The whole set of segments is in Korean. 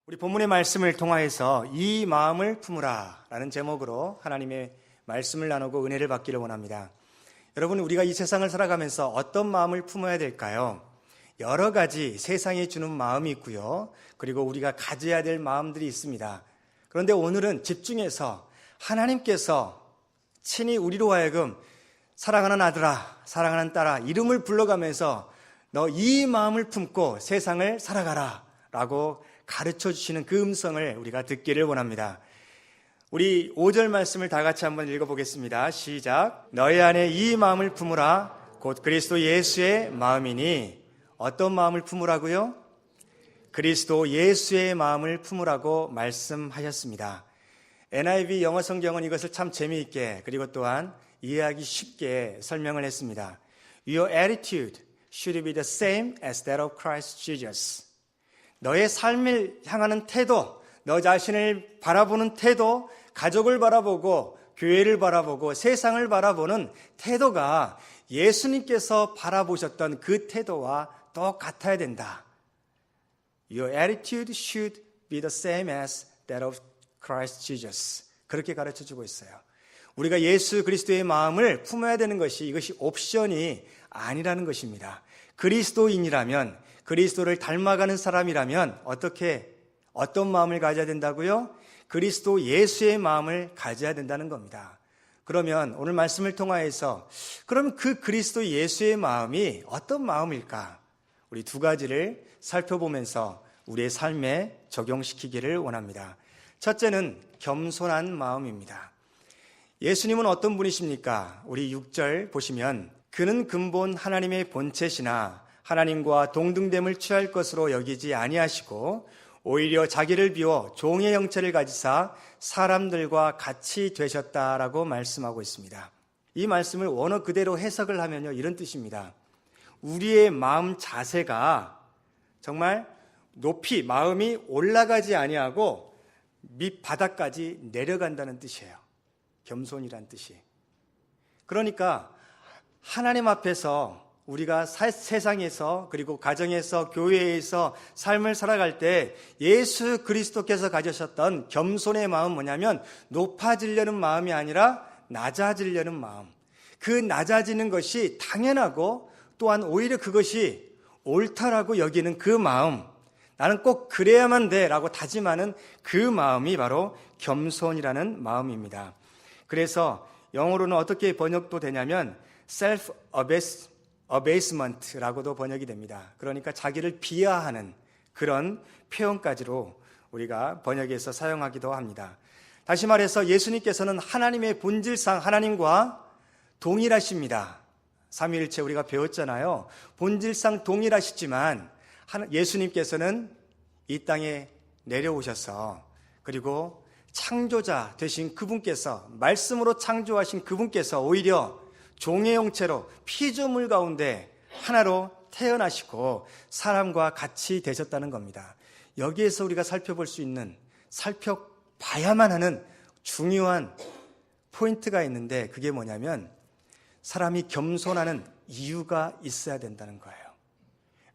우리 본문의 말씀을 통하여서 이 마음을 품으라 라는 제목으로 하나님의 말씀을 나누고 은혜를 받기를 원합니다. 여러분, 우리가 이 세상을 살아가면서 어떤 마음을 품어야 될까요? 여러 가지 세상이 주는 마음이 있고요. 그리고 우리가 가져야 될 마음들이 있습니다. 그런데 오늘은 집중해서 하나님께서 친히 우리로 하여금 사랑하는 아들아, 사랑하는 딸아 이름을 불러가면서 너 이 마음을 품고 세상을 살아가라 라고 가르쳐 주시는 그 음성을 우리가 듣기를 원합니다. 우리 5절 말씀을 다 같이 한번 읽어보겠습니다. 시작. 너희 안에 이 마음을 품으라 곧 그리스도 예수의 마음이니. 어떤 마음을 품으라고요? 그리스도 예수의 마음을 품으라고 말씀하셨습니다. NIV 영어 성경은 이것을 참 재미있게 그리고 또한 이해하기 쉽게 설명을 했습니다. Your attitude should be the same as that of Christ Jesus. 너의 삶을 향하는 태도, 너 자신을 바라보는 태도, 가족을 바라보고 교회를 바라보고 세상을 바라보는 태도가 예수님께서 바라보셨던 그 태도와 똑같아야 된다. Your attitude should be the same as that of Christ Jesus. 그렇게 가르쳐주고 있어요. 우리가 예수 그리스도의 마음을 품어야 되는 것이 이것이 옵션이 아니라는 것입니다. 그리스도인이라면, 그리스도를 닮아가는 사람이라면 어떤 마음을 가져야 된다고요? 그리스도 예수의 마음을 가져야 된다는 겁니다. 그러면 오늘 말씀을 통하여서 그럼 그 그리스도 예수의 마음이 어떤 마음일까? 우리 두 가지를 살펴보면서 우리의 삶에 적용시키기를 원합니다. 첫째는 겸손한 마음입니다. 예수님은 어떤 분이십니까? 우리 6절 보시면 그는 근본 하나님의 본체시나 하나님과 동등됨을 취할 것으로 여기지 아니하시고 오히려 자기를 비워 종의 형체를 가지사 사람들과 같이 되셨다라고 말씀하고 있습니다. 이 말씀을 원어 그대로 해석을 하면요, 이런 뜻입니다. 우리의 마음 자세가 정말 높이 마음이 올라가지 아니하고 밑바닥까지 내려간다는 뜻이에요. 겸손이란 뜻이. 그러니까 하나님 앞에서 우리가 세상에서 그리고 가정에서 교회에서 삶을 살아갈 때 예수 그리스도께서 가지셨던 겸손의 마음은 뭐냐면 높아지려는 마음이 아니라 낮아지려는 마음. 그 낮아지는 것이 당연하고 또한 오히려 그것이 옳다라고 여기는 그 마음. 나는 꼭 그래야만 돼 라고 다짐하는 그 마음이 바로 겸손이라는 마음입니다. 그래서 영어로는 어떻게 번역도 되냐면 self-abasement라고도 번역이 됩니다. 그러니까 자기를 비하하는 그런 표현까지로 우리가 번역에서 사용하기도 합니다. 다시 말해서 예수님께서는 하나님의 본질상 하나님과 동일하십니다. 삼위일체 우리가 배웠잖아요. 본질상 동일하시지만 예수님께서는 이 땅에 내려오셔서 그리고 창조자 되신 그분께서 말씀으로 창조하신 그분께서 오히려 종의 형체로 피조물 가운데 하나로 태어나시고 사람과 같이 되셨다는 겁니다. 여기에서 우리가 살펴볼 수 있는 살펴봐야만 하는 중요한 포인트가 있는데 그게 뭐냐면 사람이 겸손하는 이유가 있어야 된다는 거예요.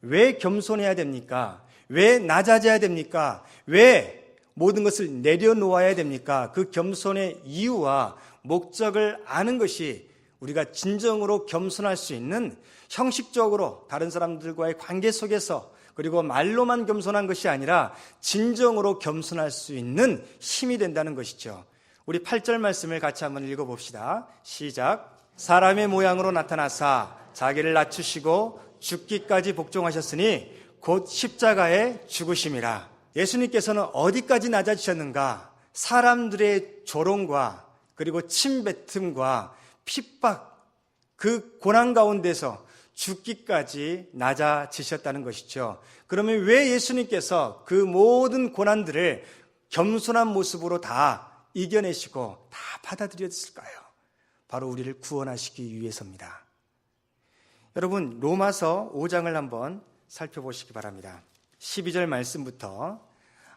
왜 겸손해야 됩니까? 왜 낮아져야 됩니까? 왜 모든 것을 내려놓아야 됩니까? 그 겸손의 이유와 목적을 아는 것이 우리가 진정으로 겸손할 수 있는 형식적으로 다른 사람들과의 관계 속에서 그리고 말로만 겸손한 것이 아니라 진정으로 겸손할 수 있는 힘이 된다는 것이죠. 우리 8절 말씀을 같이 한번 읽어봅시다. 시작. 사람의 모양으로 나타나사 자기를 낮추시고 죽기까지 복종하셨으니 곧 십자가에 죽으심이라. 예수님께서는 어디까지 낮아지셨는가? 사람들의 조롱과 그리고 침뱉음과 핍박, 그 고난 가운데서 죽기까지 낮아지셨다는 것이죠. 그러면 왜 예수님께서 그 모든 고난들을 겸손한 모습으로 다 이겨내시고 다 받아들였을까요? 바로 우리를 구원하시기 위해서입니다. 여러분, 로마서 5장을 한번 살펴보시기 바랍니다. 12절 말씀부터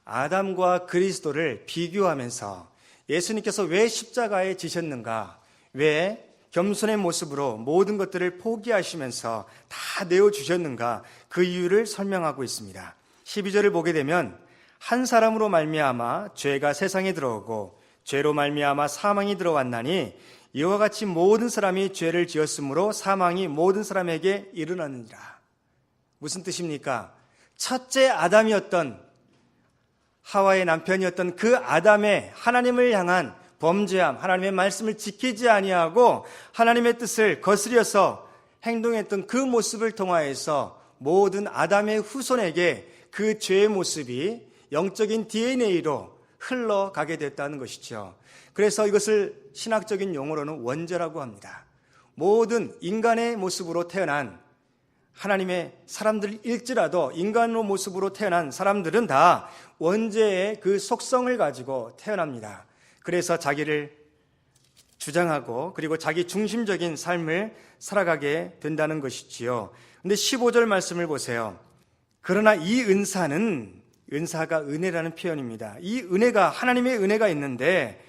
아담과 그리스도를 비교하면서 예수님께서 왜 십자가에 지셨는가? 왜 겸손의 모습으로 모든 것들을 포기하시면서 다 내어주셨는가? 그 이유를 설명하고 있습니다. 12절을 보게 되면 한 사람으로 말미암아 죄가 세상에 들어오고 죄로 말미암아 사망이 들어왔나니 이와 같이 모든 사람이 죄를 지었으므로 사망이 모든 사람에게 이르렀느니라. 무슨 뜻입니까? 첫째 아담이었던 하와의 남편이었던 그 아담의 하나님을 향한 범죄함, 하나님의 말씀을 지키지 아니하고 하나님의 뜻을 거스려서 행동했던 그 모습을 통하여서 모든 아담의 후손에게 그 죄의 모습이 영적인 DNA로 흘러가게 됐다는 것이죠. 그래서 이것을 신학적인 용어로는 원죄라고 합니다. 모든 인간의 모습으로 태어난 하나님의 사람들일지라도 인간의 모습으로 태어난 사람들은 다 원죄의 그 속성을 가지고 태어납니다. 그래서 자기를 주장하고 그리고 자기 중심적인 삶을 살아가게 된다는 것이지요. 근데 15절 말씀을 보세요. 그러나 이 은사가 은혜라는 표현입니다. 이 은혜가 하나님의 은혜가 있는데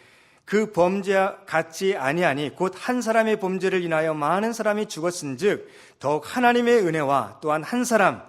그 범죄와 같지 아니하니 곧 한 사람의 범죄를 인하여 많은 사람이 죽었은즉 더욱 하나님의 은혜와 또한 한 사람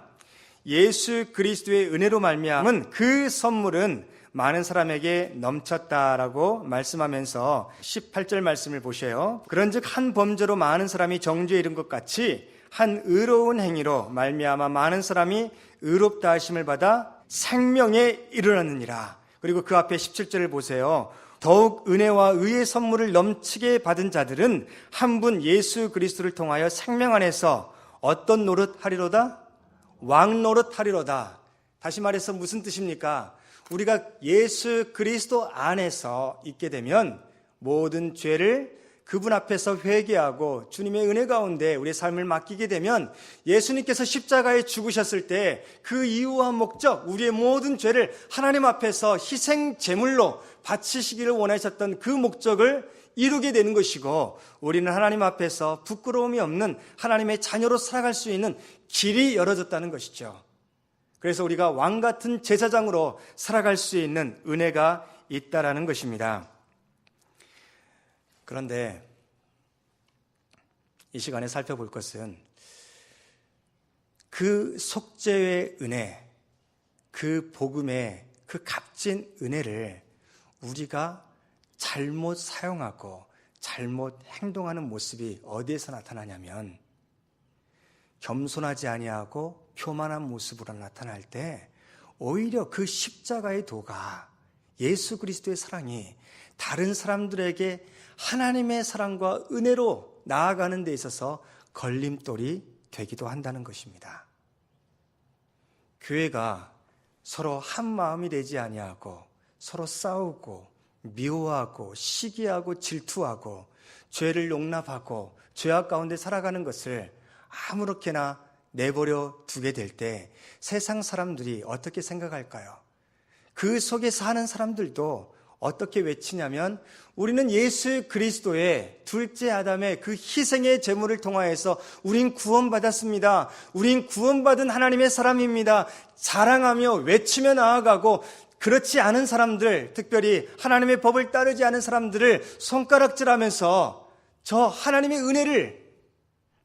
예수 그리스도의 은혜로 말미암은 그 선물은 많은 사람에게 넘쳤다라고 말씀하면서 18절 말씀을 보세요. 그런즉 한 범죄로 많은 사람이 정죄에 이른 것 같이 한 의로운 행위로 말미암아 많은 사람이 의롭다 하심을 받아 생명에 이르렀느니라. 그리고 그 앞에 17절을 보세요. 더욱 은혜와 의의 선물을 넘치게 받은 자들은 한 분 예수 그리스도를 통하여 생명 안에서 어떤 노릇하리로다? 왕노릇하리로다. 다시 말해서 무슨 뜻입니까? 우리가 예수 그리스도 안에서 있게 되면 모든 죄를 그분 앞에서 회개하고 주님의 은혜 가운데 우리의 삶을 맡기게 되면 예수님께서 십자가에 죽으셨을 때 그 이유와 목적, 우리의 모든 죄를 하나님 앞에서 희생 제물로 바치시기를 원하셨던 그 목적을 이루게 되는 것이고 우리는 하나님 앞에서 부끄러움이 없는 하나님의 자녀로 살아갈 수 있는 길이 열어졌다는 것이죠. 그래서 우리가 왕 같은 제사장으로 살아갈 수 있는 은혜가 있다라는 것입니다. 그런데 이 시간에 살펴볼 것은 그 속죄의 은혜, 그 복음의 그 값진 은혜를 우리가 잘못 사용하고 잘못 행동하는 모습이 어디에서 나타나냐면 겸손하지 아니하고 교만한 모습으로 나타날 때 오히려 그 십자가의 도가 예수 그리스도의 사랑이 다른 사람들에게 하나님의 사랑과 은혜로 나아가는 데 있어서 걸림돌이 되기도 한다는 것입니다. 교회가 서로 한 마음이 되지 아니하고 서로 싸우고 미워하고 시기하고 질투하고 죄를 용납하고 죄악 가운데 살아가는 것을 아무렇게나 내버려 두게 될 때 세상 사람들이 어떻게 생각할까요? 그 속에 사는 사람들도 어떻게 외치냐면 우리는 예수 그리스도의 둘째 아담의 그 희생의 제물을 통하여서 우린 구원받았습니다. 우린 구원받은 하나님의 사람입니다. 자랑하며 외치며 나아가고 그렇지 않은 사람들, 특별히 하나님의 법을 따르지 않은 사람들을 손가락질하면서 저 하나님의 은혜를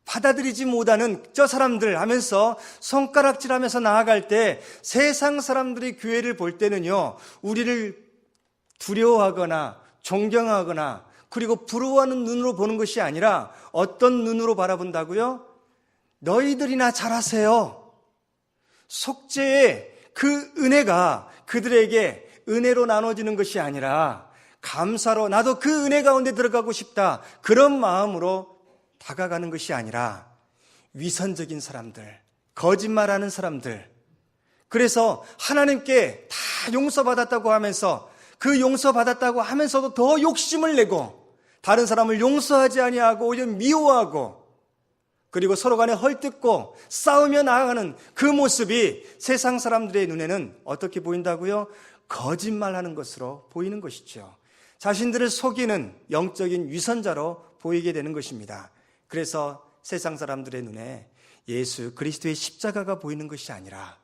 받아들이지 못하는 저 사람들 하면서 손가락질하면서 나아갈 때 세상 사람들이 교회를 볼 때는요, 우리를 두려워하거나 존경하거나 그리고 부러워하는 눈으로 보는 것이 아니라 어떤 눈으로 바라본다고요? 너희들이나 잘하세요. 속죄의 그 은혜가 그들에게 은혜로 나눠지는 것이 아니라 감사로 나도 그 은혜 가운데 들어가고 싶다. 그런 마음으로 다가가는 것이 아니라 위선적인 사람들, 거짓말하는 사람들, 그래서 하나님께 다 용서받았다고 하면서 그 용서받았다고 하면서도 더 욕심을 내고 다른 사람을 용서하지 아니하고 오히려 미워하고 그리고 서로 간에 헐뜯고 싸우며 나아가는 그 모습이 세상 사람들의 눈에는 어떻게 보인다고요? 거짓말하는 것으로 보이는 것이죠. 자신들을 속이는 영적인 위선자로 보이게 되는 것입니다. 그래서 세상 사람들의 눈에 예수 그리스도의 십자가가 보이는 것이 아니라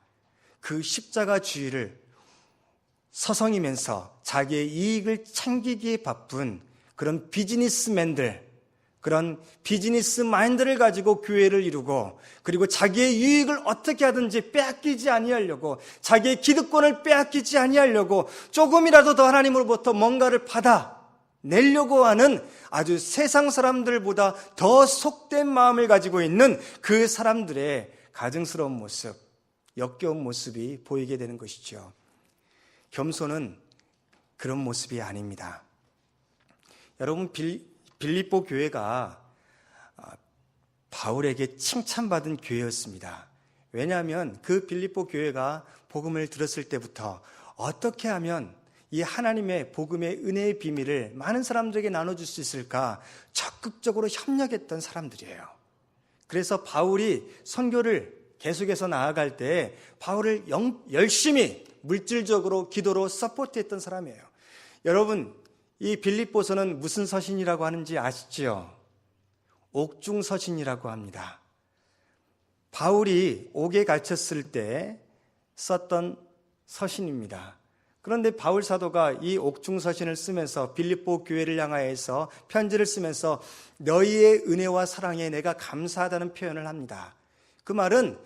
그 십자가 주의를 서성이면서 자기의 이익을 챙기기에 바쁜 그런 비즈니스맨들, 그런 비즈니스 마인드를 가지고 교회를 이루고, 그리고 자기의 유익을 어떻게 하든지 빼앗기지 아니하려고, 자기의 기득권을 빼앗기지 아니하려고 조금이라도 더 하나님으로부터 뭔가를 받아내려고 하는 아주 세상 사람들보다 더 속된 마음을 가지고 있는 그 사람들의 가증스러운 모습, 역겨운 모습이 보이게 되는 것이죠. 겸손은 그런 모습이 아닙니다. 여러분, 빌립보 교회가 바울에게 칭찬받은 교회였습니다. 왜냐하면 그 빌립보 교회가 복음을 들었을 때부터 어떻게 하면 이 하나님의 복음의 은혜의 비밀을 많은 사람들에게 나눠줄 수 있을까 적극적으로 협력했던 사람들이에요. 그래서 바울이 선교를 계속해서 나아갈 때 바울을 열심히 물질적으로 기도로 서포트했던 사람이에요. 여러분, 이 빌립보서는 무슨 서신이라고 하는지 아시죠? 옥중서신이라고 합니다. 바울이 옥에 갇혔을 때 썼던 서신입니다. 그런데 바울 사도가 이 옥중서신을 쓰면서 빌립보 교회를 향하여서 편지를 쓰면서 너희의 은혜와 사랑에 내가 감사하다는 표현을 합니다. 그 말은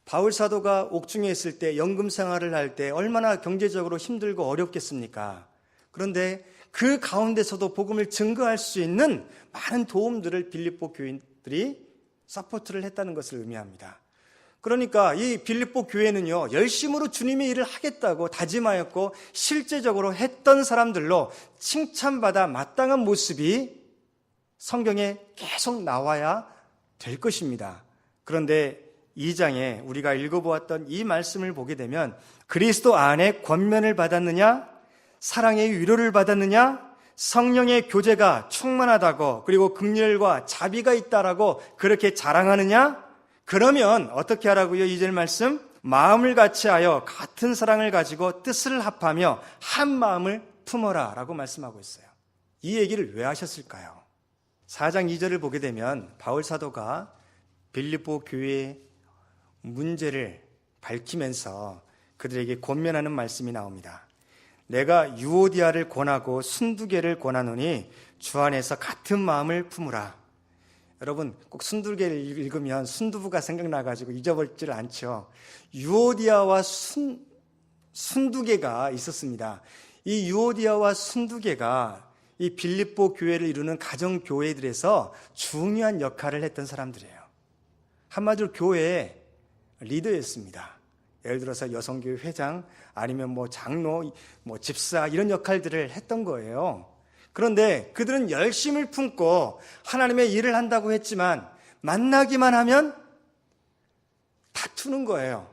바울 사도가 옥중에 있을 때 연금 생활을 할 때 얼마나 경제적으로 힘들고 어렵겠습니까? 그런데 그 가운데서도 복음을 증거할 수 있는 많은 도움들을 빌립보 교인들이 서포트를 했다는 것을 의미합니다. 그러니까 이 빌립보 교회는요, 열심으로 주님의 일을 하겠다고 다짐하였고 실제적으로 했던 사람들로 칭찬받아 마땅한 모습이 성경에 계속 나와야 될 것입니다. 그런데 2장에 우리가 읽어보았던 이 말씀을 보게 되면 그리스도 안에 권면을 받았느냐? 사랑의 위로를 받았느냐? 성령의 교제가 충만하다고, 그리고 긍휼과 자비가 있다라고 그렇게 자랑하느냐? 그러면 어떻게 하라고요? 2절 말씀, 마음을 같이하여 같은 사랑을 가지고 뜻을 합하며 한 마음을 품어라 라고 말씀하고 있어요. 이 얘기를 왜 하셨을까요? 4장 2절을 보게 되면 바울 사도가 빌립보 교회의 문제를 밝히면서 그들에게 권면하는 말씀이 나옵니다. 내가 유오디아를 권하고 순두개를 권하노니 주 안에서 같은 마음을 품으라. 여러분, 꼭 순두개를 읽으면 순두부가 생각나가지고 잊어버리질 않죠. 유오디아와 순두개가 있었습니다. 이 유오디아와 순두개가 이 빌립보 교회를 이루는 가정교회들에서 중요한 역할을 했던 사람들이에요. 한마디로 교회의 리더였습니다. 예를 들어서 여성교회 회장, 아니면 장로, 집사 이런 역할들을 했던 거예요. 그런데 그들은 열심을 품고 하나님의 일을 한다고 했지만 만나기만 하면 다투는 거예요.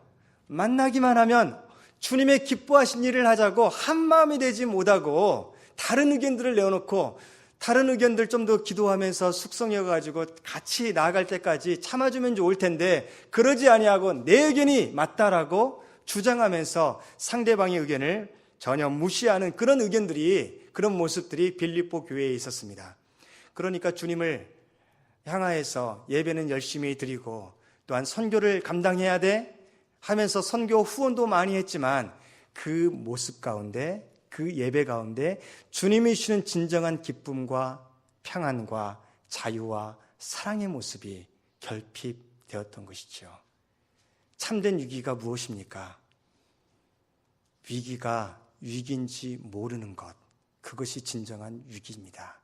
만나기만 하면 주님의 기뻐하신 일을 하자고 한마음이 되지 못하고 다른 의견들을 내어놓고 다른 의견들 좀 더 기도하면서 숙성해가지고 같이 나아갈 때까지 참아주면 좋을 텐데 그러지 아니하고 내 의견이 맞다라고 주장하면서 상대방의 의견을 전혀 무시하는 그런 의견들이, 그런 모습들이 빌립보 교회에 있었습니다. 그러니까 주님을 향하여서 예배는 열심히 드리고 또한 선교를 감당해야 돼 하면서 선교 후원도 많이 했지만 그 모습 가운데, 그 예배 가운데 주님이 주시는 진정한 기쁨과 평안과 자유와 사랑의 모습이 결핍되었던 것이죠. 참된 위기가 무엇입니까? 위기가 위기인지 모르는 것, 그것이 진정한 위기입니다.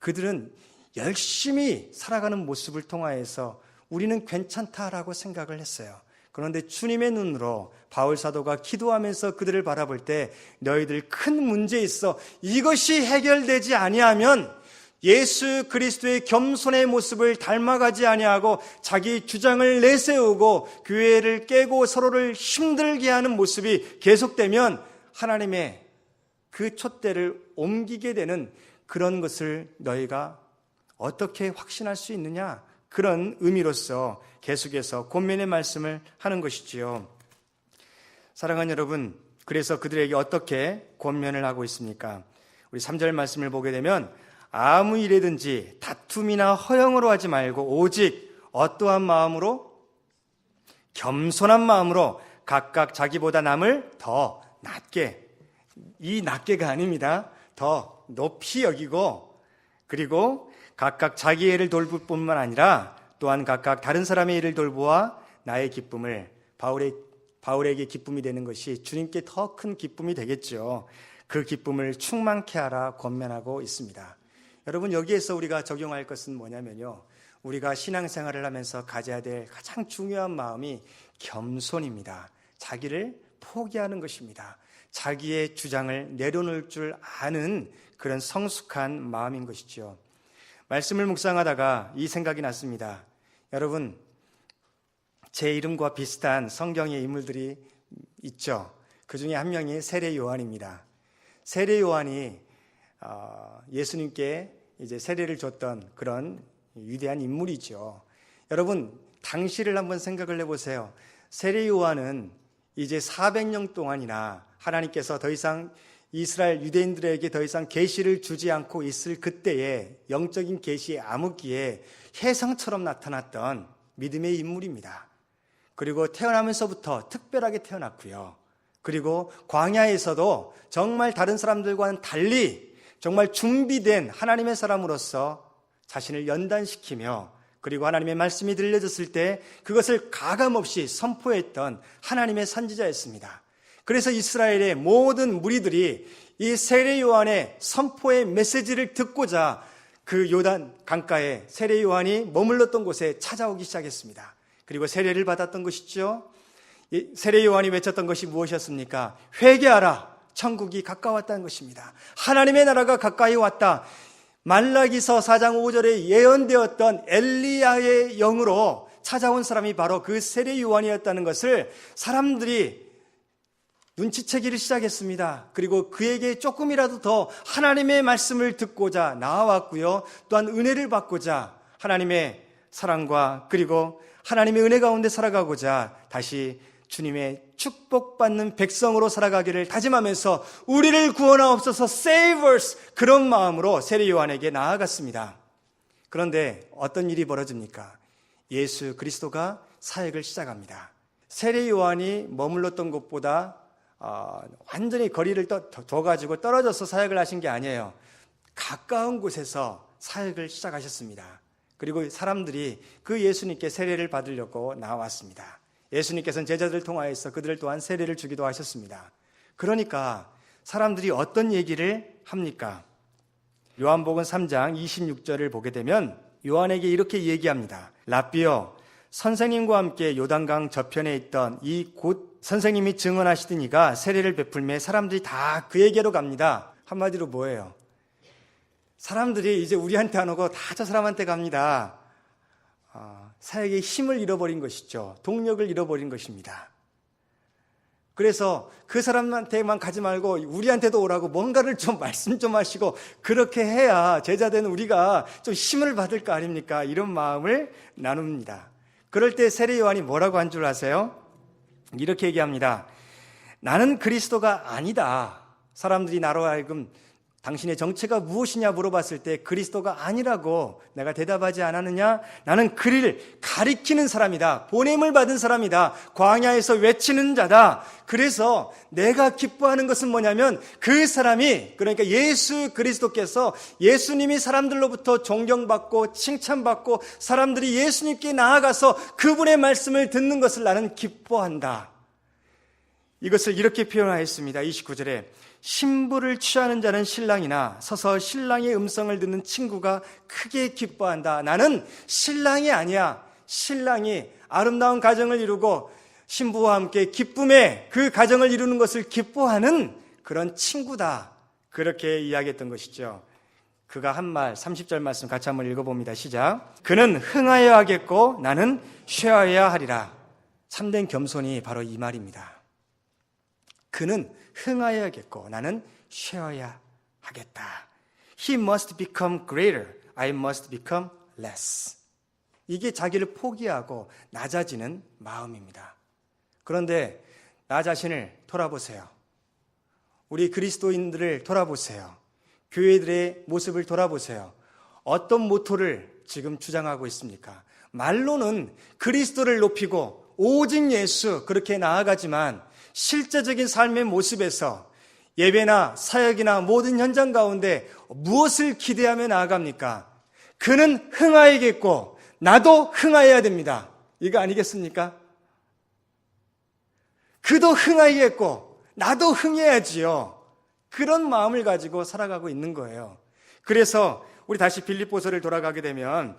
그들은 열심히 살아가는 모습을 통하여서 우리는 괜찮다라고 생각을 했어요. 그런데 주님의 눈으로 바울 사도가 기도하면서 그들을 바라볼 때 너희들 큰 문제 있어. 이것이 해결되지 아니하면 예수 그리스도의 겸손의 모습을 닮아가지 아니하고 자기 주장을 내세우고 교회를 깨고 서로를 힘들게 하는 모습이 계속되면 하나님의 그 촛대를 옮기게 되는 그런 것을 너희가 어떻게 확신할 수 있느냐? 그런 의미로서 계속해서 권면의 말씀을 하는 것이지요. 사랑하는 여러분, 그래서 그들에게 어떻게 권면을 하고 있습니까? 우리 3절 말씀을 보게 되면 아무 일이든지 다툼이나 허영으로 하지 말고 오직 어떠한 마음으로? 겸손한 마음으로 각각 자기보다 남을 더 낮게, 이 낮게가 아닙니다. 더 높이 여기고, 그리고 각각 자기의 일을 돌볼 뿐만 아니라 또한 각각 다른 사람의 일을 돌보아 나의 기쁨을, 바울에게 기쁨이 되는 것이 주님께 더 큰 기쁨이 되겠죠. 그 기쁨을 충만케 하라 권면하고 있습니다. 여러분, 여기에서 우리가 적용할 것은 뭐냐면요, 우리가 신앙생활을 하면서 가져야 될 가장 중요한 마음이 겸손입니다. 자기를 포기하는 것입니다. 자기의 주장을 내려놓을 줄 아는 그런 성숙한 마음인 것이죠. 말씀을 묵상하다가 이 생각이 났습니다. 여러분, 제 이름과 비슷한 성경의 인물들이 있죠. 그 중에 한 명이 세례 요한입니다. 세례 요한이 예수님께 이제 세례를 줬던 그런 위대한 인물이죠. 여러분, 당시를 한번 생각을 해보세요. 세례 요한은 이제 400년 동안이나 하나님께서 더 이상 이스라엘 유대인들에게 더 이상 계시를 주지 않고 있을 그때에 영적인 계시의 암흑기에 혜성처럼 나타났던 믿음의 인물입니다. 그리고 태어나면서부터 특별하게 태어났고요. 그리고 광야에서도 정말 다른 사람들과는 달리 정말 준비된 하나님의 사람으로서 자신을 연단시키며, 그리고 하나님의 말씀이 들려졌을 때 그것을 가감없이 선포했던 하나님의 선지자였습니다. 그래서 이스라엘의 모든 무리들이 이 세례 요한의 선포의 메시지를 듣고자 그 요단 강가에 세례 요한이 머물렀던 곳에 찾아오기 시작했습니다. 그리고 세례를 받았던 것이죠. 세례 요한이 외쳤던 것이 무엇이었습니까? 회개하라, 천국이 가까웠다는 것입니다. 하나님의 나라가 가까이 왔다. 말라기서 4장 5절에 예언되었던 엘리야의 영으로 찾아온 사람이 바로 그 세례 요한이었다는 것을 사람들이 눈치채기를 시작했습니다. 그리고 그에게 조금이라도 더 하나님의 말씀을 듣고자 나아왔고요. 또한 은혜를 받고자 하나님의 사랑과 그리고 하나님의 은혜 가운데 살아가고자 다시 주님의 축복받는 백성으로 살아가기를 다짐하면서 우리를 구원하옵소서, save us, 그런 마음으로 세례 요한에게 나아갔습니다. 그런데 어떤 일이 벌어집니까? 예수 그리스도가 사역을 시작합니다. 세례 요한이 머물렀던 곳보다 완전히 거리를 둬가지고 떨어져서 사역을 하신 게 아니에요. 가까운 곳에서 사역을 시작하셨습니다. 그리고 사람들이 그 예수님께 세례를 받으려고 나왔습니다. 예수님께서는 제자들을 통하여서 그들을 또한 세례를 주기도 하셨습니다. 그러니까 사람들이 어떤 얘기를 합니까? 요한복음 3장 26절을 보게 되면 요한에게 이렇게 얘기합니다. 랍비여, 선생님과 함께 요단강 저편에 있던 이 곳 선생님이 증언하시던 이가 세례를 베풀매 사람들이 다 그에게로 갑니다. 한마디로 뭐예요? 사람들이 이제 우리한테 안 오고 다 저 사람한테 갑니다. 사역의 힘을 잃어버린 것이죠. 동력을 잃어버린 것입니다. 그래서 그 사람한테만 가지 말고 우리한테도 오라고 뭔가를 좀 말씀 좀 하시고 그렇게 해야 제자된 우리가 좀 힘을 받을 거 아닙니까? 이런 마음을 나눕니다. 그럴 때 세례 요한이 뭐라고 한 줄 아세요? 이렇게 얘기합니다. 나는 그리스도가 아니다. 사람들이 나로 하여금 당신의 정체가 무엇이냐 물어봤을 때 그리스도가 아니라고 내가 대답하지 않았느냐? 나는 그를 가리키는 사람이다. 보냄을 받은 사람이다. 광야에서 외치는 자다. 그래서 내가 기뻐하는 것은 뭐냐면 그 사람이, 그러니까 예수 그리스도께서, 예수님이 사람들로부터 존경받고 칭찬받고 사람들이 예수님께 나아가서 그분의 말씀을 듣는 것을 나는 기뻐한다. 이것을 이렇게 표현하였습니다. 29절에 신부를 취하는 자는 신랑이나 서서 신랑의 음성을 듣는 친구가 크게 기뻐한다. 나는 신랑이 아니야. 신랑이 아름다운 가정을 이루고 신부와 함께 기쁨의 그 가정을 이루는 것을 기뻐하는 그런 친구다. 그렇게 이야기했던 것이죠. 그가 한 말 30절 말씀 같이 한번 읽어봅니다. 시작. 그는 흥하여야 하겠고 나는 쉬어야 하리라. 참된 겸손이 바로 이 말입니다. 그는 흥하여야겠고 나는 쉬어야 하겠다. He must become greater. I must become less. 이게 자기를 포기하고 낮아지는 마음입니다. 그런데 나 자신을 돌아보세요. 우리 그리스도인들을 돌아보세요. 교회들의 모습을 돌아보세요. 어떤 모토를 지금 주장하고 있습니까? 말로는 그리스도를 높이고 오직 예수 그렇게 나아가지만 실제적인 삶의 모습에서 예배나 사역이나 모든 현장 가운데 무엇을 기대하며 나아갑니까? 그는 흥하야겠고 나도 흥하여야 됩니다. 이거 아니겠습니까? 그도 흥하야겠고 나도 흥해야지요. 그런 마음을 가지고 살아가고 있는 거예요. 그래서 우리 다시 빌립보서를 돌아가게 되면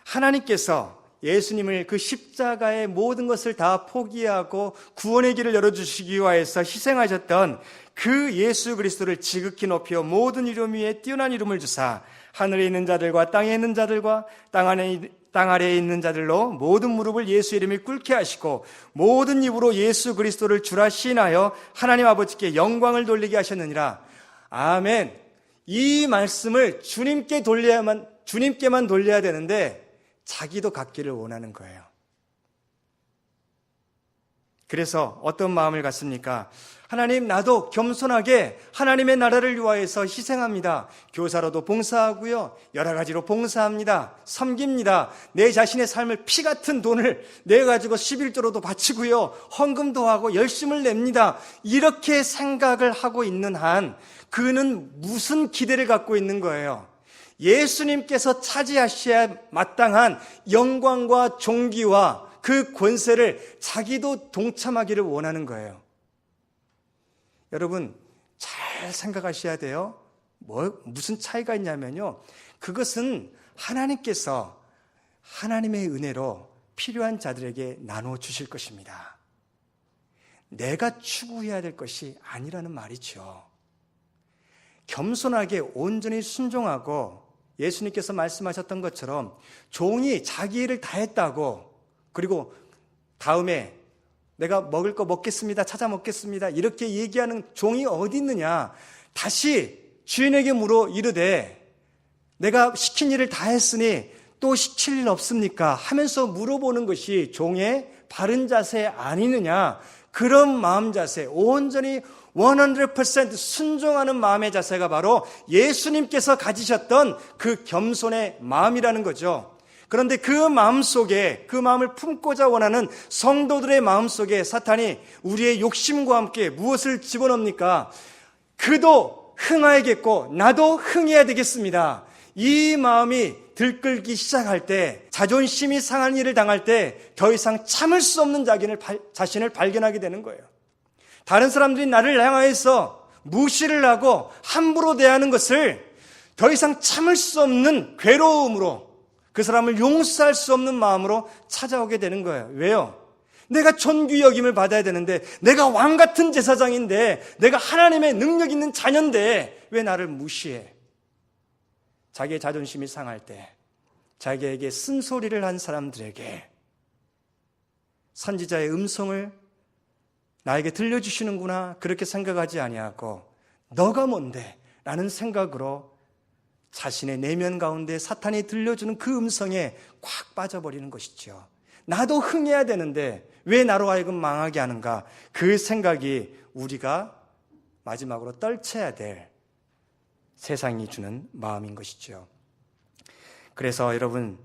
하나님께서 예수님을 그 십자가의 모든 것을 다 포기하고 구원의 길을 열어주시기 위하여서 희생하셨던 그 예수 그리스도를 지극히 높여 모든 이름 위에 뛰어난 이름을 주사 하늘에 있는 자들과 땅에 있는 자들과 땅 아래에 있는 자들로 모든 무릎을 예수 이름에 꿇게 하시고 모든 입으로 예수 그리스도를 주라 시인하여 하나님 아버지께 영광을 돌리게 하셨느니라. 아멘. 이 말씀을 주님께만 돌려야 되는데 자기도 갖기를 원하는 거예요. 그래서 어떤 마음을 갖습니까? 하나님, 나도 겸손하게 하나님의 나라를 위하여서 희생합니다. 교사로도 봉사하고요, 여러 가지로 봉사합니다. 섬깁니다. 내 자신의 삶을 피 같은 돈을 내가지고 11조로도 바치고요, 헌금도 하고 열심을 냅니다. 이렇게 생각을 하고 있는 한 그는 무슨 기대를 갖고 있는 거예요? 예수님께서 차지하셔야 마땅한 영광과 존귀와 그 권세를 자기도 동참하기를 원하는 거예요. 여러분, 잘 생각하셔야 돼요. 무슨 차이가 있냐면요, 그것은 하나님께서 하나님의 은혜로 필요한 자들에게 나누어 주실 것입니다. 내가 추구해야 될 것이 아니라는 말이죠. 겸손하게 온전히 순종하고 예수님께서 말씀하셨던 것처럼 종이 자기 일을 다 했다고, 그리고 다음에 내가 먹을 거 먹겠습니다, 찾아 먹겠습니다, 이렇게 얘기하는 종이 어디 있느냐? 다시 주인에게 물어 이르되 내가 시킨 일을 다 했으니 또 시킬 일 없습니까? 하면서 물어보는 것이 종의 바른 자세 아니느냐? 그런 마음 자세, 온전히 100% 순종하는 마음의 자세가 바로 예수님께서 가지셨던 그 겸손의 마음이라는 거죠. 그런데 그 마음 속에, 그 마음을 품고자 원하는 성도들의 마음 속에 사탄이 우리의 욕심과 함께 무엇을 집어넣습니까? 그도 흥하야겠고 나도 흥해야 되겠습니다. 이 마음이 들끓기 시작할 때, 자존심이 상한 일을 당할 때 더 이상 참을 수 없는 자신을 발견하게 되는 거예요. 다른 사람들이 나를 향하여서 무시를 하고 함부로 대하는 것을 더 이상 참을 수 없는 괴로움으로, 그 사람을 용서할 수 없는 마음으로 찾아오게 되는 거예요. 왜요? 내가 존귀 여김을 받아야 되는데, 내가 왕 같은 제사장인데, 내가 하나님의 능력 있는 자녀인데 왜 나를 무시해? 자기의 자존심이 상할 때 자기에게 쓴소리를 한 사람들에게 선지자의 음성을 나에게 들려주시는구나, 그렇게 생각하지 아니하고 너가 뭔데? 라는 생각으로 자신의 내면 가운데 사탄이 들려주는 그 음성에 꽉 빠져버리는 것이죠. 나도 흥해야 되는데 왜 나로 하여금 망하게 하는가? 그 생각이 우리가 마지막으로 떨쳐야 될 세상이 주는 마음인 것이죠. 그래서 여러분,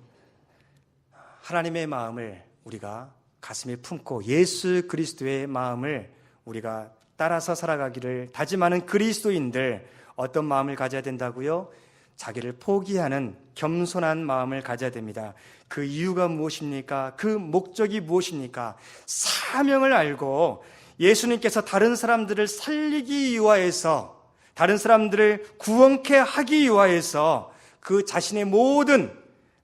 하나님의 마음을 우리가 가슴에 품고 예수 그리스도의 마음을 우리가 따라서 살아가기를 다짐하는 그리스도인들, 어떤 마음을 가져야 된다고요? 자기를 포기하는 겸손한 마음을 가져야 됩니다. 그 이유가 무엇입니까? 그 목적이 무엇입니까? 사명을 알고 예수님께서 다른 사람들을 살리기 위하여서, 다른 사람들을 구원케 하기 위하여서 그 자신의 모든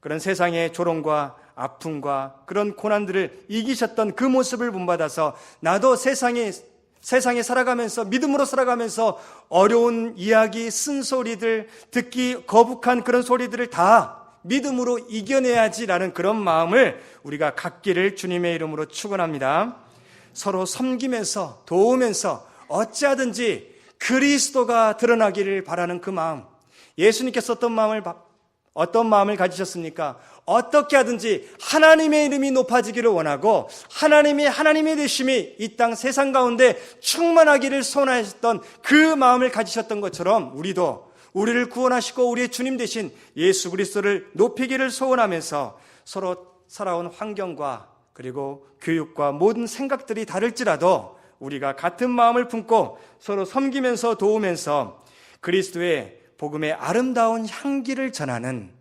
그런 세상의 조롱과 아픔과 그런 고난들을 이기셨던 그 모습을 본받아서 나도 세상에 살아가면서, 믿음으로 살아가면서 어려운 이야기, 쓴소리들, 듣기 거북한 그런 소리들을 다 믿음으로 이겨내야지라는 그런 마음을 우리가 갖기를 주님의 이름으로 축원합니다. 서로 섬기면서 도우면서 어찌하든지 그리스도가 드러나기를 바라는 그 마음, 예수님께서 어떤 마음을 가지셨습니까? 어떻게 하든지 하나님의 이름이 높아지기를 원하고 하나님의 되심이 이 땅 세상 가운데 충만하기를 소원하셨던 그 마음을 가지셨던 것처럼 우리도 우리를 구원하시고 우리의 주님 되신 예수 그리스도를 높이기를 소원하면서 서로 살아온 환경과 그리고 교육과 모든 생각들이 다를지라도 우리가 같은 마음을 품고 서로 섬기면서 도우면서 그리스도의 복음의 아름다운 향기를 전하는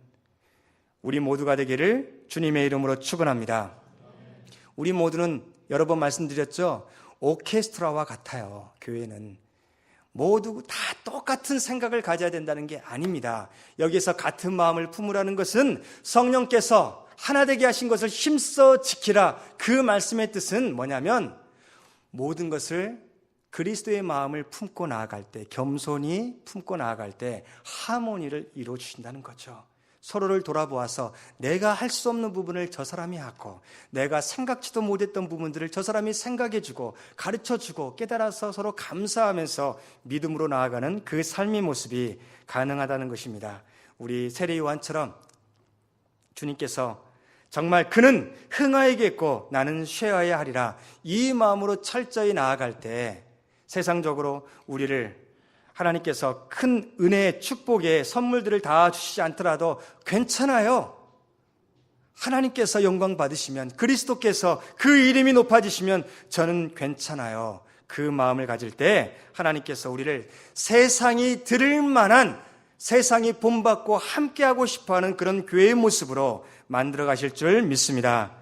우리 모두가 되기를 주님의 이름으로 축원합니다. 우리 모두는 여러 번 말씀드렸죠. 오케스트라와 같아요. 교회는 모두 다 똑같은 생각을 가져야 된다는 게 아닙니다. 여기서 같은 마음을 품으라는 것은 성령께서 하나 되게 하신 것을 힘써 지키라. 그 말씀의 뜻은 뭐냐면 모든 것을 그리스도의 마음을 품고 나아갈 때, 겸손히 품고 나아갈 때 하모니를 이루어 주신다는 거죠. 서로를 돌아보아서 내가 할 수 없는 부분을 저 사람이 하고, 내가 생각지도 못했던 부분들을 저 사람이 생각해주고 가르쳐주고 깨달아서 서로 감사하면서 믿음으로 나아가는 그 삶의 모습이 가능하다는 것입니다. 우리 세례 요한처럼 주님께서 정말 그는 흥하여야겠고 나는 쇠하여야 하리라, 이 마음으로 철저히 나아갈 때 세상적으로 우리를 하나님께서 큰 은혜의 축복의 선물들을 다 주시지 않더라도 괜찮아요. 하나님께서 영광 받으시면, 그리스도께서 그 이름이 높아지시면 저는 괜찮아요. 그 마음을 가질 때 하나님께서 우리를 세상이 들을 만한, 세상이 본받고 함께하고 싶어하는 그런 교회의 모습으로 만들어 가실 줄 믿습니다.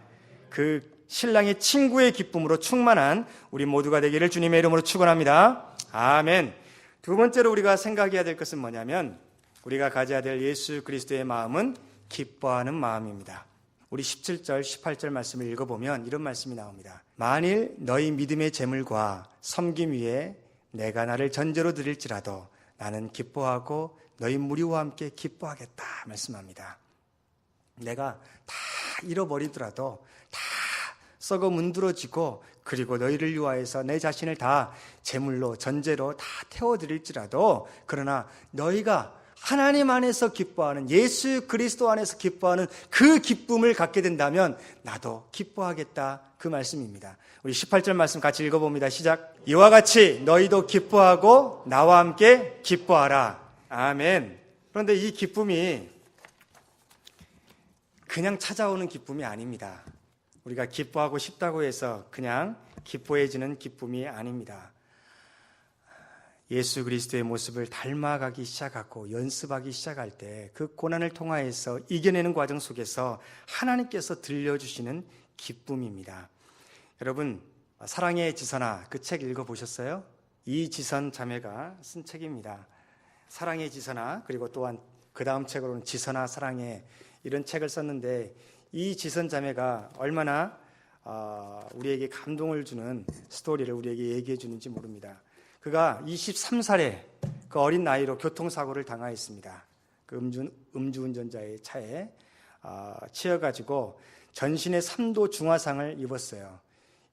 그 신랑의 친구의 기쁨으로 충만한 우리 모두가 되기를 주님의 이름으로 축원합니다. 아멘. 두 번째로 우리가 생각해야 될 것은 뭐냐면, 우리가 가져야 될 예수 그리스도의 마음은 기뻐하는 마음입니다. 우리 17절, 18절 말씀을 읽어보면 이런 말씀이 나옵니다. 만일 너희 믿음의 재물과 섬김 위에 내가 나를 전제로 드릴지라도 나는 기뻐하고 너희 무리와 함께 기뻐하겠다 말씀합니다. 내가 다 잃어버리더라도, 다 썩어 문드러지고, 그리고 너희를 위하여서 내 자신을 다 제물로, 전제로 다 태워드릴지라도, 그러나 너희가 하나님 안에서 기뻐하는, 예수 그리스도 안에서 기뻐하는 그 기쁨을 갖게 된다면 나도 기뻐하겠다, 그 말씀입니다. 우리 18절 말씀 같이 읽어봅니다. 시작. 이와 같이 너희도 기뻐하고 나와 함께 기뻐하라. 아멘. 그런데 이 기쁨이 그냥 찾아오는 기쁨이 아닙니다. 우리가 기뻐하고 싶다고 해서 그냥 기뻐해지는 기쁨이 아닙니다. 예수 그리스도의 모습을 닮아가기 시작하고 연습하기 시작할 때 그 고난을 통하여서 이겨내는 과정 속에서 하나님께서 들려주시는 기쁨입니다. 여러분, 사랑의 지선아, 그 책 읽어보셨어요? 이지선 자매가 쓴 책입니다. 사랑의 지선아, 그리고 또한 그 다음 책으로는 지선아 사랑해, 이런 책을 썼는데, 이 지선 자매가 얼마나 우리에게 감동을 주는 스토리를 우리에게 얘기해 주는지 모릅니다. 그가 23살에 그 어린 나이로 교통사고를 당하였습니다. 그 음주운전자의 차에 치여가지고 전신에 3도 중화상을 입었어요.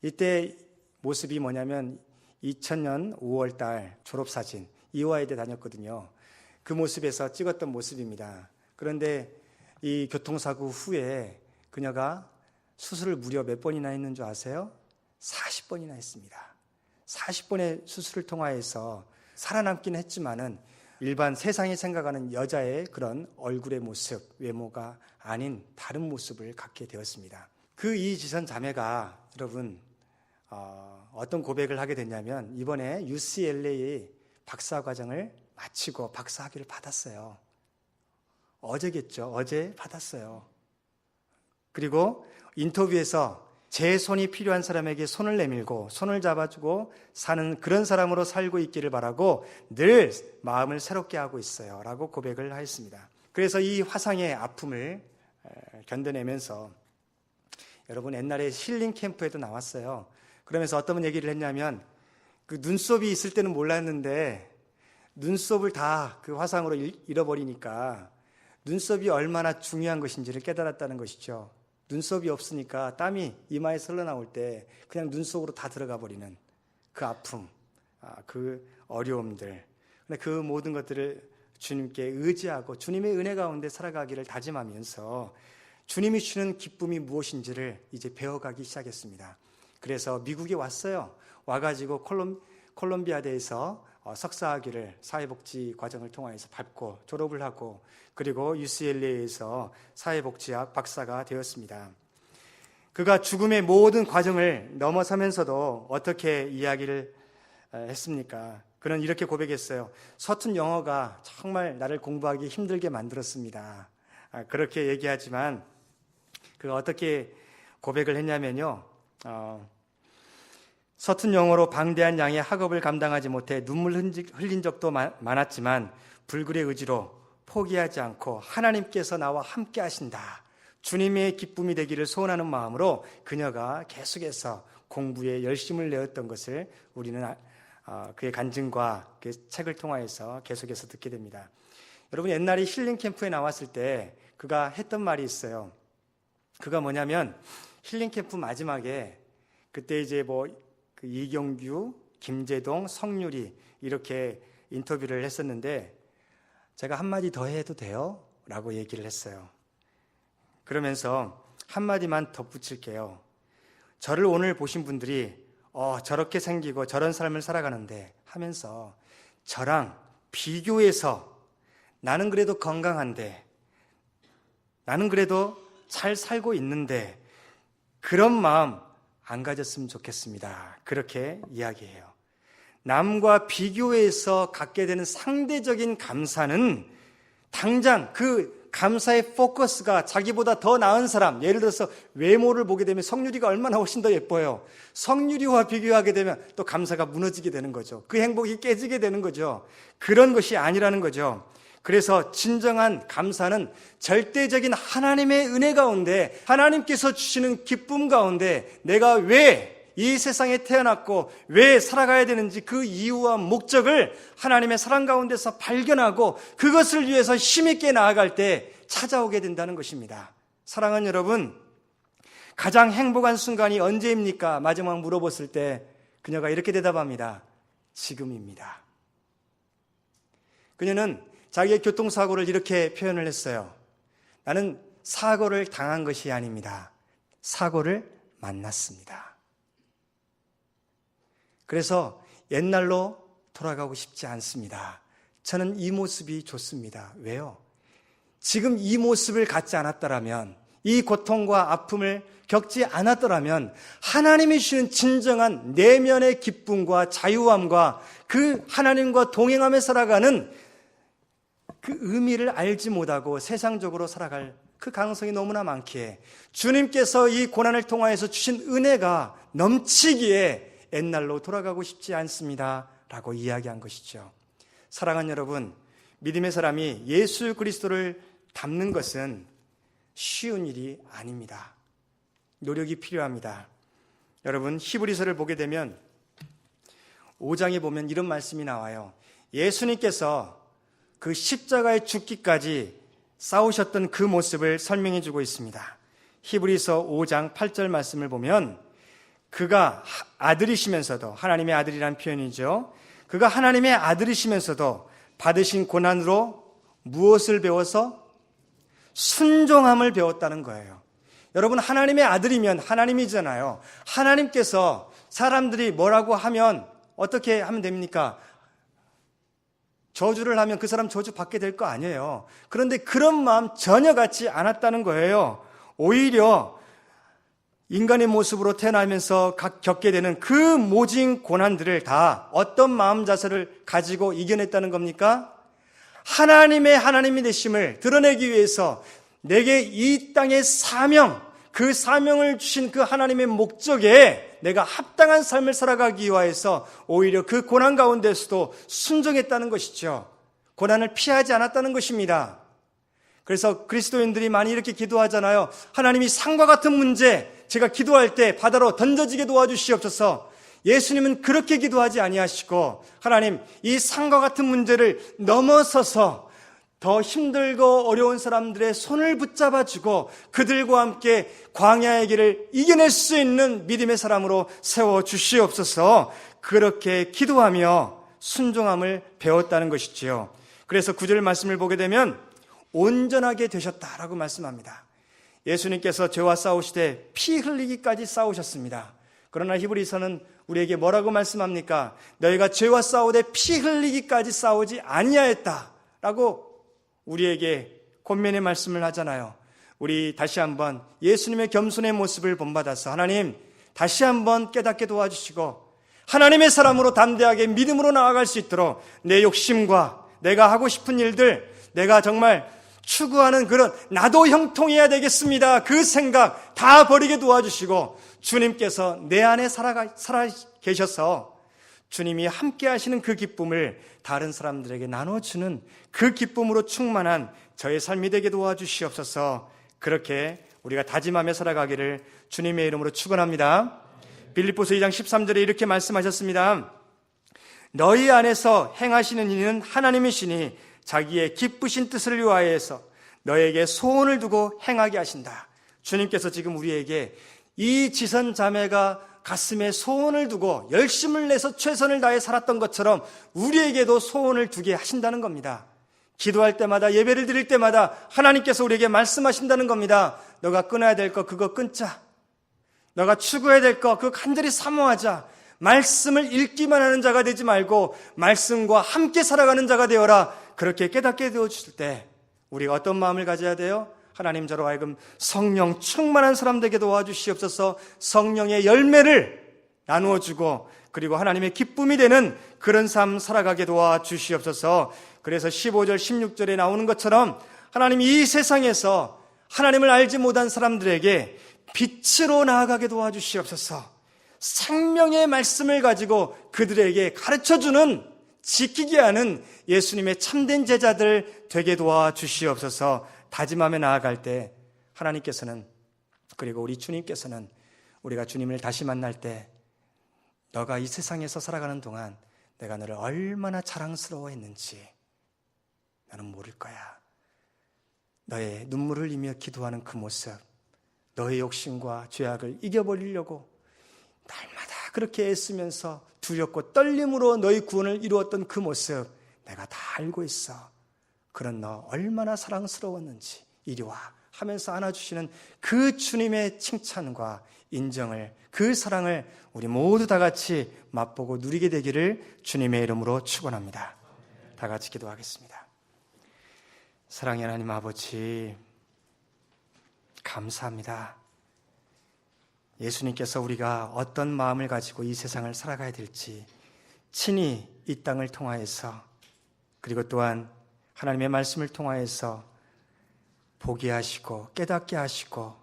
이때 모습이 뭐냐면 2000년 5월 달 졸업사진, 이화여대 다녔거든요. 그 모습에서 찍었던 모습입니다. 그런데 이 교통사고 후에 그녀가 수술을 무려 몇 번이나 했는 줄 아세요? 40번이나 했습니다. 40번의 수술을 통하여서 살아남긴 했지만은 일반 세상이 생각하는 여자의 그런 얼굴의 모습, 외모가 아닌 다른 모습을 갖게 되었습니다. 그 이지선 자매가 여러분 어떤 고백을 하게 됐냐면, 이번에 UCLA 박사과정을 마치고 박사학위를 받았어요. 어제겠죠. 어제 받았어요. 그리고 인터뷰에서 제 손이 필요한 사람에게 손을 내밀고 손을 잡아주고 사는 그런 사람으로 살고 있기를 바라고 늘 마음을 새롭게 하고 있어요 라고 고백을 하였습니다. 그래서 이 화상의 아픔을 견뎌내면서, 여러분 옛날에 힐링 캠프에도 나왔어요. 그러면서 어떤 얘기를 했냐면, 그 눈썹이 있을 때는 몰랐는데 눈썹을 다 그 화상으로 잃어버리니까 눈썹이 얼마나 중요한 것인지를 깨달았다는 것이죠. 눈썹이 없으니까 땀이 이마에 흘러나올 때 그냥 눈속으로 다 들어가 버리는 그 아픔, 그 어려움들, 그 모든 것들을 주님께 의지하고 주님의 은혜 가운데 살아가기를 다짐하면서 주님이 주는 기쁨이 무엇인지를 이제 배워가기 시작했습니다. 그래서 미국에 왔어요. 와가지고 콜롬비아대에서 석사학위를 사회복지 과정을 통해서 받고 졸업을 하고, 그리고 UCLA에서 사회복지학 박사가 되었습니다. 그가 죽음의 모든 과정을 넘어서면서도 어떻게 이야기를 했습니까? 그는 이렇게 고백했어요. 서툰 영어가 정말 나를 공부하기 힘들게 만들었습니다. 그렇게 얘기하지만 그가 어떻게 고백을 했냐면요. 서툰 영어로 방대한 양의 학업을 감당하지 못해 눈물 흘린 적도 많았지만 불굴의 의지로 포기하지 않고 하나님께서 나와 함께 하신다, 주님의 기쁨이 되기를 소원하는 마음으로 그녀가 계속해서 공부에 열심을 내었던 것을 우리는 그의 간증과 그 책을 통하여서 계속해서 듣게 됩니다. 여러분, 옛날에 힐링 캠프에 나왔을 때 그가 했던 말이 있어요. 그가 뭐냐면 힐링 캠프 마지막에 그때 이제 그 이경규, 김재동, 성유리 이렇게 인터뷰를 했었는데 제가 한마디 더 해도 돼요? 라고 얘기를 했어요. 그러면서 한마디만 덧붙일게요. 저를 오늘 보신 분들이 저렇게 생기고 저런 삶을 살아가는데 하면서 저랑 비교해서 나는 그래도 건강한데, 나는 그래도 잘 살고 있는데 그런 마음 안 가졌으면 좋겠습니다. 그렇게 이야기해요. 남과 비교해서 갖게 되는 상대적인 감사는 당장 그 감사의 포커스가 자기보다 더 나은 사람, 예를 들어서 외모를 보게 되면 성유리가 얼마나 훨씬 더 예뻐요. 성유리와 비교하게 되면 또 감사가 무너지게 되는 거죠. 그 행복이 깨지게 되는 거죠. 그런 것이 아니라는 거죠. 그래서 진정한 감사는 절대적인 하나님의 은혜 가운데, 하나님께서 주시는 기쁨 가운데 내가 왜 이 세상에 태어났고 왜 살아가야 되는지 그 이유와 목적을 하나님의 사랑 가운데서 발견하고 그것을 위해서 힘있게 나아갈 때 찾아오게 된다는 것입니다. 사랑하는 여러분, 가장 행복한 순간이 언제입니까? 마지막 물어봤을 때 그녀가 이렇게 대답합니다. 지금입니다. 그녀는 자기의 교통사고를 이렇게 표현을 했어요. 나는 사고를 당한 것이 아닙니다. 사고를 만났습니다. 그래서 옛날로 돌아가고 싶지 않습니다. 저는 이 모습이 좋습니다. 왜요? 지금 이 모습을 갖지 않았더라면, 이 고통과 아픔을 겪지 않았더라면 하나님이 주시는 진정한 내면의 기쁨과 자유함과 그 하나님과 동행하며 살아가는 그 의미를 알지 못하고 세상적으로 살아갈 그 가능성이 너무나 많기에 주님께서 이 고난을 통하여서 주신 은혜가 넘치기에 옛날로 돌아가고 싶지 않습니다 라고 이야기한 것이죠. 사랑하는 여러분, 믿음의 사람이 예수 그리스도를 닮는 것은 쉬운 일이 아닙니다. 노력이 필요합니다. 여러분, 히브리서를 보게 되면 5장에 보면 이런 말씀이 나와요. 예수님께서 그 십자가에 죽기까지 싸우셨던 그 모습을 설명해 주고 있습니다. 히브리서 5장 8절 말씀을 보면 그가 아들이시면서도, 하나님의 아들이라는 표현이죠. 그가 하나님의 아들이시면서도 받으신 고난으로 무엇을 배워서? 순종함을 배웠다는 거예요. 여러분, 하나님의 아들이면 하나님이잖아요. 하나님께서 사람들이 뭐라고 하면 어떻게 하면 됩니까? 저주를 하면 그 사람 저주 받게 될 거 아니에요. 그런데 그런 마음 전혀 갖지 않았다는 거예요. 오히려 인간의 모습으로 태어나면서 겪게 되는 그 모진 고난들을 다 어떤 마음 자세를 가지고 이겨냈다는 겁니까? 하나님이 되심을 드러내기 위해서 내게 이 땅의 사명, 그 사명을 주신 그 하나님의 목적에 내가 합당한 삶을 살아가기 위해서 오히려 그 고난 가운데서도 순종했다는 것이죠. 고난을 피하지 않았다는 것입니다. 그래서 그리스도인들이 많이 이렇게 기도하잖아요. 하나님이 산과 같은 문제, 제가 기도할 때 바다로 던져지게 도와주시옵소서. 예수님은 그렇게 기도하지 아니하시고 하나님, 이 산과 같은 문제를 넘어서서 더 힘들고 어려운 사람들의 손을 붙잡아주고 그들과 함께 광야의 길을 이겨낼 수 있는 믿음의 사람으로 세워주시옵소서. 그렇게 기도하며 순종함을 배웠다는 것이지요. 그래서 9절 말씀을 보게 되면 온전하게 되셨다라고 말씀합니다. 예수님께서 죄와 싸우시되 피 흘리기까지 싸우셨습니다. 그러나 히브리서는 우리에게 뭐라고 말씀합니까? 너희가 죄와 싸우되 피 흘리기까지 싸우지 아니하였다라고 우리에게 권면의 말씀을 하잖아요. 우리 다시 한번 예수님의 겸손의 모습을 본받아서 하나님 다시 한번 깨닫게 도와주시고 하나님의 사람으로 담대하게 믿음으로 나아갈 수 있도록 내 욕심과 내가 하고 싶은 일들, 내가 정말 추구하는 그런 나도 형통해야 되겠습니다, 그 생각 다 버리게 도와주시고 주님께서 내 안에 살아 계셔서 주님이 함께 하시는 그 기쁨을 다른 사람들에게 나눠주는 그 기쁨으로 충만한 저의 삶이 되게 도와주시옵소서. 그렇게 우리가 다짐하며 살아가기를 주님의 이름으로 축원합니다. 빌립보서 2장 13절에 이렇게 말씀하셨습니다. 너희 안에서 행하시는 이는 하나님이시니 자기의 기쁘신 뜻을 위하여서 너에게 소원을 두고 행하게 하신다. 주님께서 지금 우리에게 이 지선 자매가 가슴에 소원을 두고 열심을 내서 최선을 다해 살았던 것처럼 우리에게도 소원을 두게 하신다는 겁니다. 기도할 때마다, 예배를 드릴 때마다 하나님께서 우리에게 말씀하신다는 겁니다. 너가 끊어야 될 거 그거 끊자. 너가 추구해야 될 거 그거 간절히 사모하자. 말씀을 읽기만 하는 자가 되지 말고 말씀과 함께 살아가는 자가 되어라. 그렇게 깨닫게 되어주실 때 우리가 어떤 마음을 가져야 돼요? 하나님 저로 하여금 성령 충만한 사람 되게 도와주시옵소서. 성령의 열매를 나누어주고 그리고 하나님의 기쁨이 되는 그런 삶 살아가게 도와주시옵소서. 그래서 15절 16절에 나오는 것처럼 하나님이 이 세상에서 하나님을 알지 못한 사람들에게 빛으로 나아가게 도와주시옵소서. 생명의 말씀을 가지고 그들에게 가르쳐주는, 지키게 하는 예수님의 참된 제자들 되게 도와주시옵소서. 다짐하며 나아갈 때 하나님께서는, 그리고 우리 주님께서는 우리가 주님을 다시 만날 때 너가 이 세상에서 살아가는 동안 내가 너를 얼마나 자랑스러워했는지 나는 모를 거야. 너의 눈물을 흘리며 기도하는 그 모습, 너의 욕심과 죄악을 이겨버리려고 날마다 그렇게 애쓰면서 두렵고 떨림으로 너의 구원을 이루었던 그 모습 내가 다 알고 있어. 그런 너 얼마나 사랑스러웠는지 이리 와 하면서 안아주시는 그 주님의 칭찬과 인정을, 그 사랑을 우리 모두 다 같이 맛보고 누리게 되기를 주님의 이름으로 축원합니다. 다 같이 기도하겠습니다. 사랑의 하나님 아버지, 감사합니다. 예수님께서 우리가 어떤 마음을 가지고 이 세상을 살아가야 될지 친히 이 땅을 통하여서, 그리고 또한 하나님의 말씀을 통하여서 보게 하시고 깨닫게 하시고,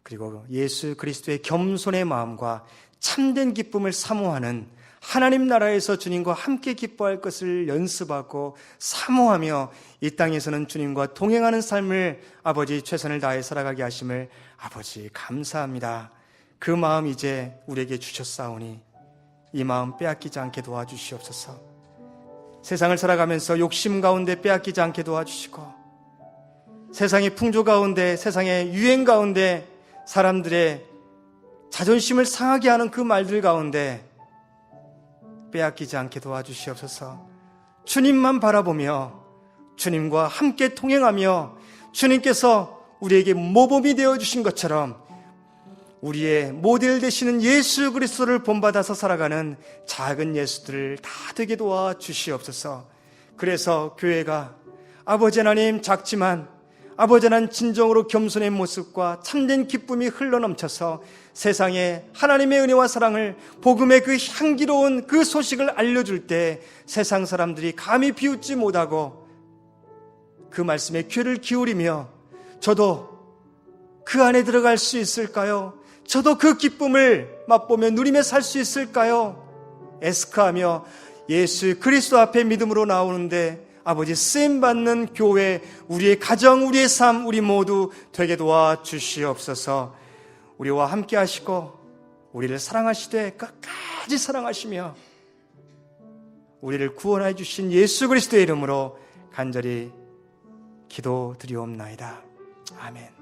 그리고 예수 그리스도의 겸손의 마음과 참된 기쁨을 사모하는, 하나님 나라에서 주님과 함께 기뻐할 것을 연습하고 사모하며 이 땅에서는 주님과 동행하는 삶을 아버지 최선을 다해 살아가게 하심을 아버지 감사합니다. 그 마음 이제 우리에게 주셨사오니 이 마음 빼앗기지 않게 도와주시옵소서. 세상을 살아가면서 욕심 가운데 빼앗기지 않게 도와주시고, 세상의 풍조 가운데, 세상의 유행 가운데 사람들의 자존심을 상하게 하는 그 말들 가운데 빼앗기지 않게 도와주시옵소서. 주님만 바라보며 주님과 함께 통행하며 주님께서 우리에게 모범이 되어주신 것처럼 우리의 모델 되시는 예수 그리스도를 본받아서 살아가는 작은 예수들을 다 되게 도와주시옵소서. 그래서 교회가 아버지 하나님 작지만 아버지 하나님 진정으로 겸손의 모습과 참된 기쁨이 흘러넘쳐서 세상에 하나님의 은혜와 사랑을, 복음의 그 향기로운 그 소식을 알려줄 때 세상 사람들이 감히 비웃지 못하고 그 말씀에 귀를 기울이며 저도 그 안에 들어갈 수 있을까요? 저도 그 기쁨을 맛보며 누리며 살 수 있을까요? 애스카하며 예수 그리스도 앞에 믿음으로 나오는데 아버지 쓰임받는 교회, 우리의 가정, 우리의 삶, 우리 모두 되게 도와주시옵소서. 우리와 함께 하시고 우리를 사랑하시되 끝까지 사랑하시며 우리를 구원해 주신 예수 그리스도의 이름으로 간절히 기도드리옵나이다. 아멘.